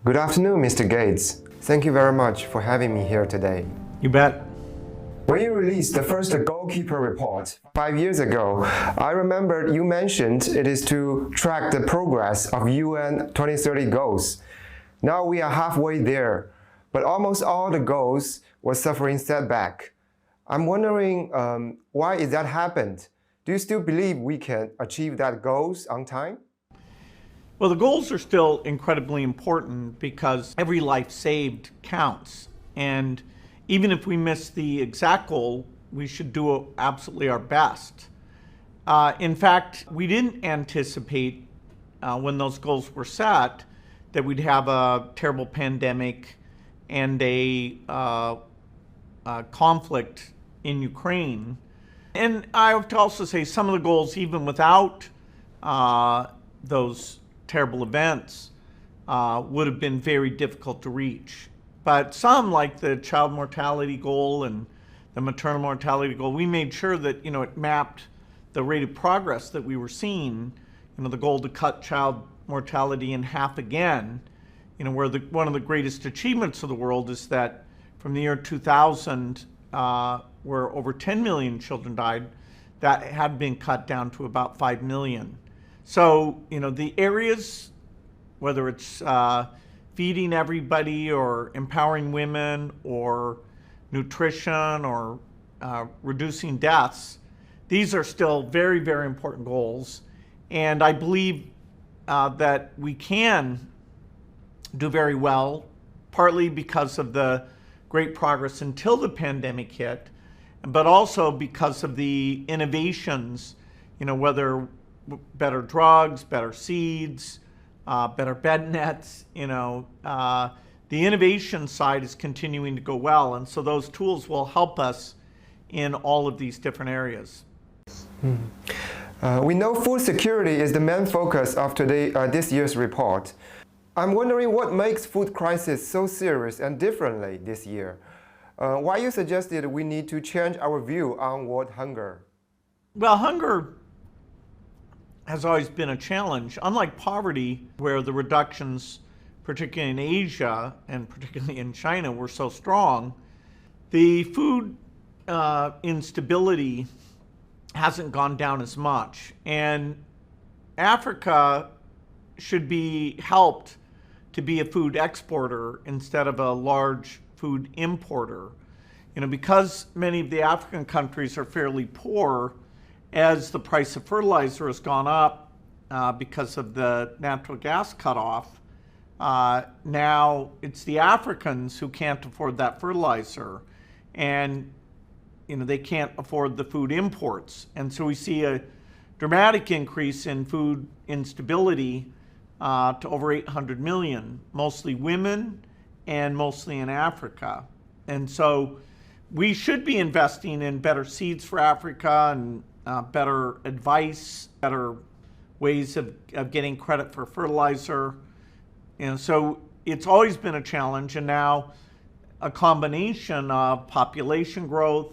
Good afternoon, Mr. Gates. Thank you very much for having me here today. You bet. When you released the first Goalkeeper report 5 years ago, I remember you mentioned it is to track the progress of UN 2030 goals. Now we are halfway there, but almost all the goals were suffering setback. I'm wondering why is that happened? Do you still believe we can achieve that goals on time? Well, the goals are still incredibly important because every life saved counts. And even if we miss the exact goal, we should do absolutely our best. In fact, we didn't anticipate when those goals were set that we'd have a terrible pandemic and a conflict in Ukraine. And I have to also say some of the goals, even without those terrible events, would have been very difficult to reach. But some, like the child mortality goal and the maternal mortality goal, we made sure that it mapped the rate of progress that we were seeing. The goal to cut child mortality in half again. Where one of the greatest achievements of the world is that from the year 2000, where over 10 million children died, that had been cut down to about 5 million. So, the areas, whether it's feeding everybody or empowering women or nutrition or reducing deaths, these are still very, very important goals. And I believe that we can do very well, partly because of the great progress until the pandemic hit, but also because of the innovations, whether better drugs, better seeds, better bed nets, the innovation side is continuing to go well. And so those tools will help us in all of these different areas. We know food security is the main focus of this year's report. I'm wondering what makes food crisis so serious and differently this year. Why you suggested we need to change our view on world hunger? Well, hunger has always been a challenge. Unlike poverty, where the reductions, particularly in Asia and particularly in China, were so strong, the food instability hasn't gone down as much. And Africa should be helped to be a food exporter instead of a large food importer. Because many of the African countries are fairly poor, as the price of fertilizer has gone up because of the natural gas cutoff, now it's the Africans who can't afford that fertilizer, and they can't afford the food imports. And so we see a dramatic increase in food instability to over 800 million, mostly women and mostly in Africa. And so we should be investing in better seeds for Africa and better advice, better ways of getting credit for fertilizer. So it's always been a challenge, and now a combination of population growth,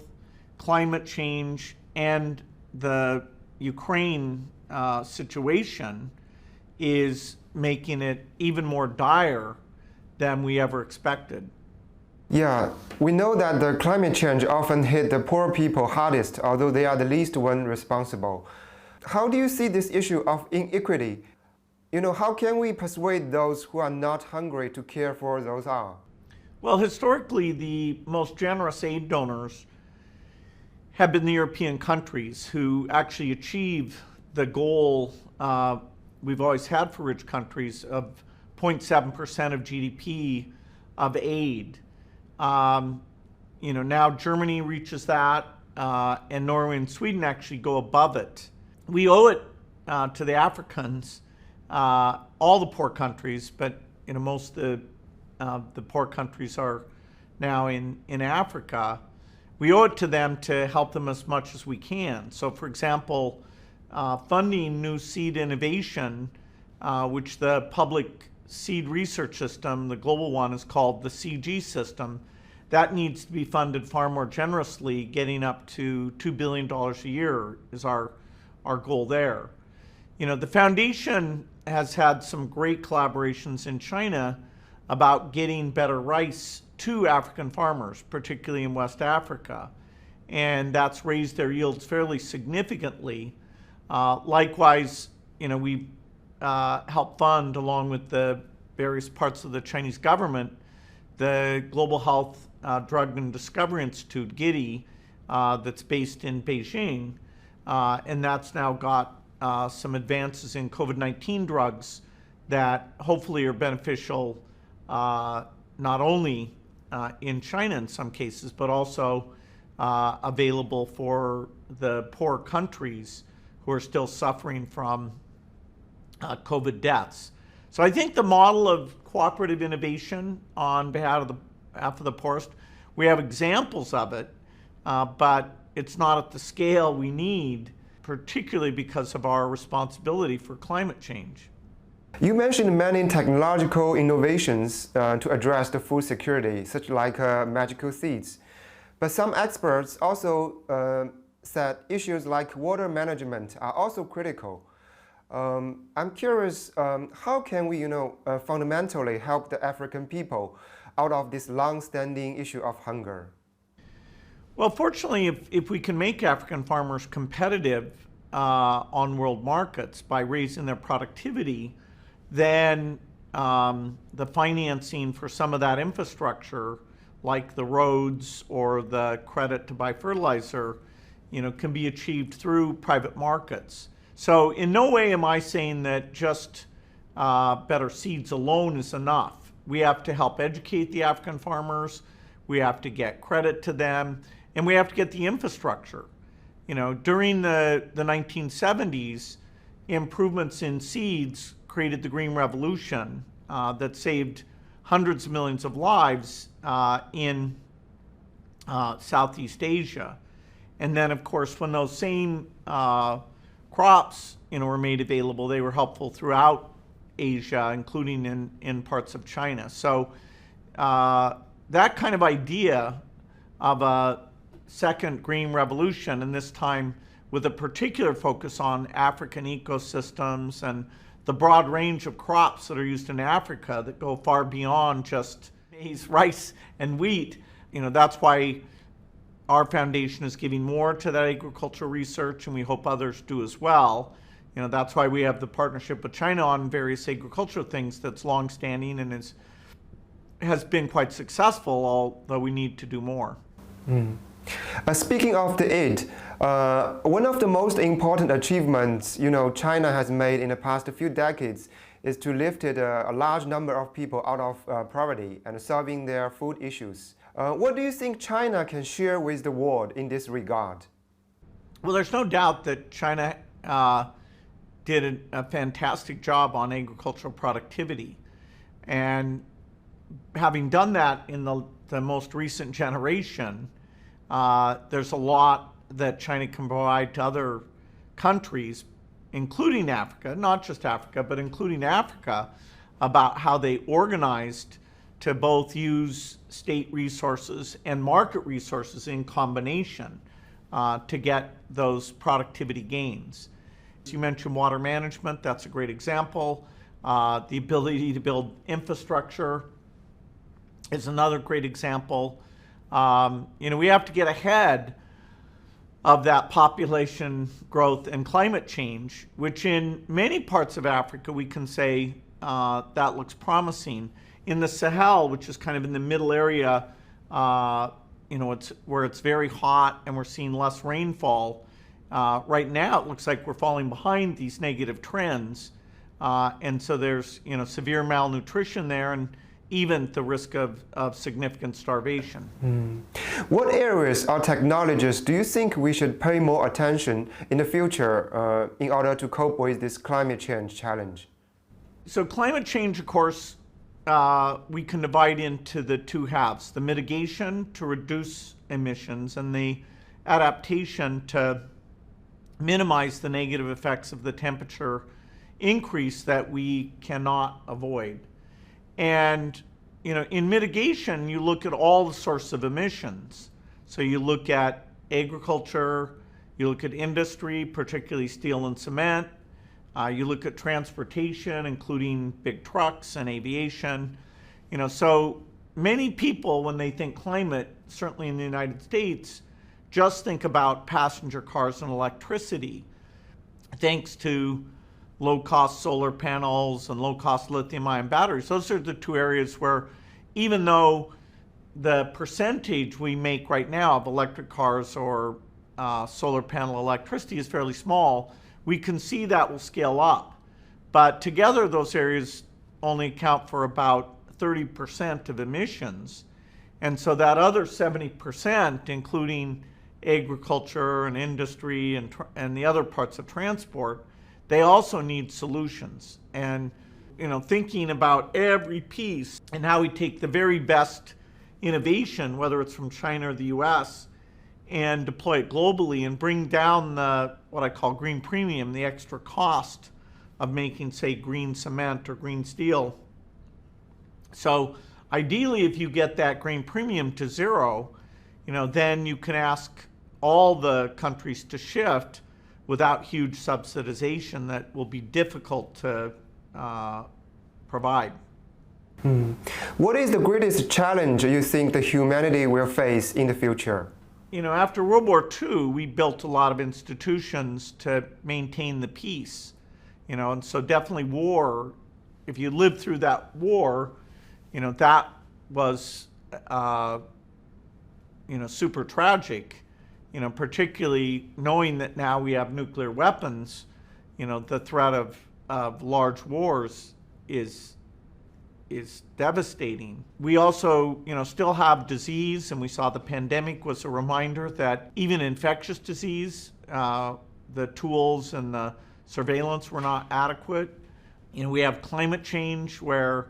climate change, and the Ukraine situation is making it even more dire than we ever expected. Yeah, we know that the climate change often hit the poor people hardest, although they are the least one responsible. How do you see this issue of inequity? How can we persuade those who are not hungry to care for those are? Well, historically, the most generous aid donors have been the European countries who actually achieve the goal we've always had for rich countries of 0.7% of GDP of aid. Now Germany reaches that, and Norway and Sweden actually go above it. We owe it to the Africans, all the poor countries, but most of the poor countries are now in Africa. We owe it to them to help them as much as we can. So, for example, funding new seed innovation, which the public seed research system, the global one, is called the CG system. That needs to be funded far more generously, getting up to $2 billion a year is our goal there. The foundation has had some great collaborations in China about getting better rice to African farmers, particularly in West Africa. And that's raised their yields fairly significantly. Likewise, we've helped fund, along with the various parts of the Chinese government, the Global Health Drug and Discovery Institute, GIDI, that's based in Beijing. And that's now got some advances in COVID-19 drugs that hopefully are beneficial not only in China in some cases, but also available for the poor countries who are still suffering from COVID deaths. So I think the model of cooperative innovation on behalf of the poorest, we have examples of it, but it's not at the scale we need, particularly because of our responsibility for climate change. You mentioned many technological innovations to address the food security, such like magical seeds. But some experts also said issues like water management are also critical. I'm curious, how can we, fundamentally help the African people out of this long-standing issue of hunger? Well, fortunately, if we can make African farmers competitive on world markets by raising their productivity, then the financing for some of that infrastructure, like the roads or the credit to buy fertilizer, can be achieved through private markets. So in no way am I saying that just better seeds alone is enough. We have to help educate the African farmers, we have to get credit to them, and we have to get the infrastructure. During the 1970s, improvements in seeds created the Green Revolution that saved hundreds of millions of lives in Southeast Asia. And then, of course, when those same crops were made available, they were helpful throughout Asia, including in parts of China. So that kind of idea of a second green revolution, and this time with a particular focus on African ecosystems and the broad range of crops that are used in Africa that go far beyond just maize, rice, and wheat. That's why our foundation is giving more to that agricultural research, and we hope others do as well. That's why we have the partnership with China on various agricultural things that's long-standing and has been quite successful, although we need to do more. Speaking of the aid, one of the most important achievements China has made in the past few decades is to lift a large number of people out of poverty and solving their food issues. What do you think China can share with the world in this regard? Well, there's no doubt that China did a fantastic job on agricultural productivity. And having done that in the most recent generation, there's a lot that China can provide to other countries, including Africa, not just Africa, but including Africa, about how they organized to both use state resources and market resources in combination to get those productivity gains. You mentioned water management, that's a great example. The ability to build infrastructure is another great example. We have to get ahead of that population growth and climate change, which in many parts of Africa we can say that looks promising. In the Sahel, which is kind of in the middle area, it's where it's very hot and we're seeing less rainfall. Right now it looks like we're falling behind these negative trends. And so there's severe malnutrition there and even the risk of significant starvation. What areas or technologies do you think we should pay more attention in the future in order to cope with this climate change challenge? So climate change, of course, we can divide into the two halves: the mitigation to reduce emissions and the adaptation to minimize the negative effects of the temperature increase that we cannot avoid. And in mitigation, you look at all the sources of emissions. So you look at agriculture, you look at industry, particularly steel and cement, you look at transportation, including big trucks and aviation. So many people, when they think climate, certainly in the United States, just think about passenger cars and electricity. Thanks to low-cost solar panels and low-cost lithium-ion batteries, those are the two areas where, even though the percentage we make right now of electric cars or solar panel electricity is fairly small, we can see that will scale up. But together, those areas only account for about 30% of emissions. And so that other 70%, including agriculture and industry and the other parts of transport, they also need solutions. And thinking about every piece and how we take the very best innovation, whether it's from China or the US, and deploy it globally and bring down what I call green premium, the extra cost of making, say, green cement or green steel. So ideally, if you get that green premium to zero, then you can ask all the countries to shift without huge subsidization that will be difficult to provide. What is the greatest challenge you think the humanity will face in the future? After World War II, we built a lot of institutions to maintain the peace. And so definitely war, if you lived through that war, that was, super tragic, particularly knowing that now we have nuclear weapons, the threat of large wars is devastating. We also, still have disease, and we saw the pandemic was a reminder that even infectious disease, the tools and the surveillance were not adequate. We have climate change where,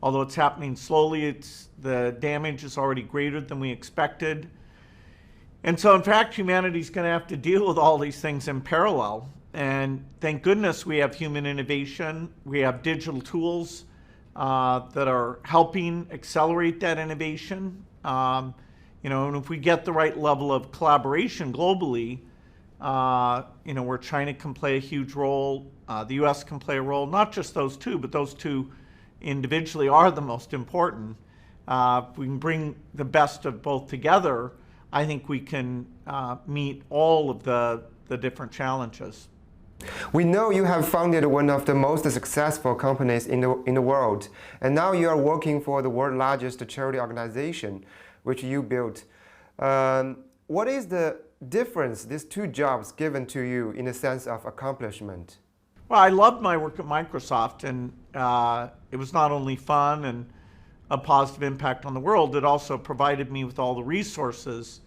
although it's happening slowly, the damage is already greater than we expected. And so, in fact, humanity's going to have to deal with all these things in parallel. And thank goodness we have human innovation. We have digital tools that are helping accelerate that innovation. And if we get the right level of collaboration globally, where China can play a huge role, the US can play a role, not just those two, but those two individually are the most important. If we can bring the best of both together, I think we can meet all of the different challenges. We know you have founded one of the most successful companies in the world, and now you are working for the world's largest charity organization, which you built. What is the difference these two jobs given to you in the sense of accomplishment? Well, I loved my work at Microsoft, and it was not only fun and a positive impact on the world, it also provided me with all the resources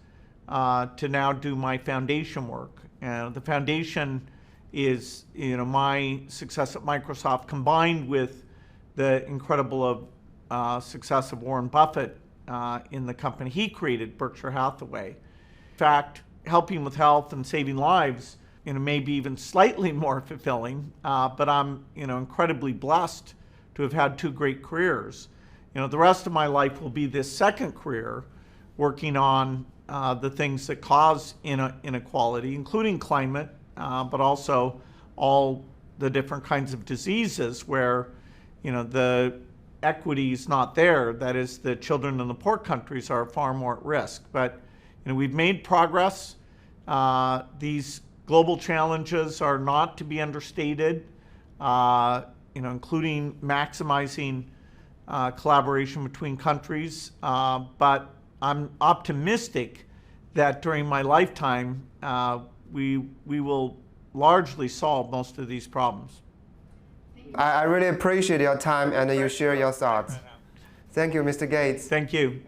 to now do my foundation work. The foundation is, my success at Microsoft combined with the incredible success of Warren Buffett in the company he created, Berkshire Hathaway. In fact, helping with health and saving lives, maybe even slightly more fulfilling, but I'm, incredibly blessed to have had two great careers. The rest of my life will be this second career, working on the things that cause inequality, including climate, but also all the different kinds of diseases where, the equity is not there. That is, the children in the poor countries are far more at risk. But, we've made progress. These global challenges are not to be understated, including maximizing collaboration between countries. But I'm optimistic that during my lifetime, we will largely solve most of these problems. I really appreciate your time and you share your thoughts. Thank you, Mr. Gates. Thank you.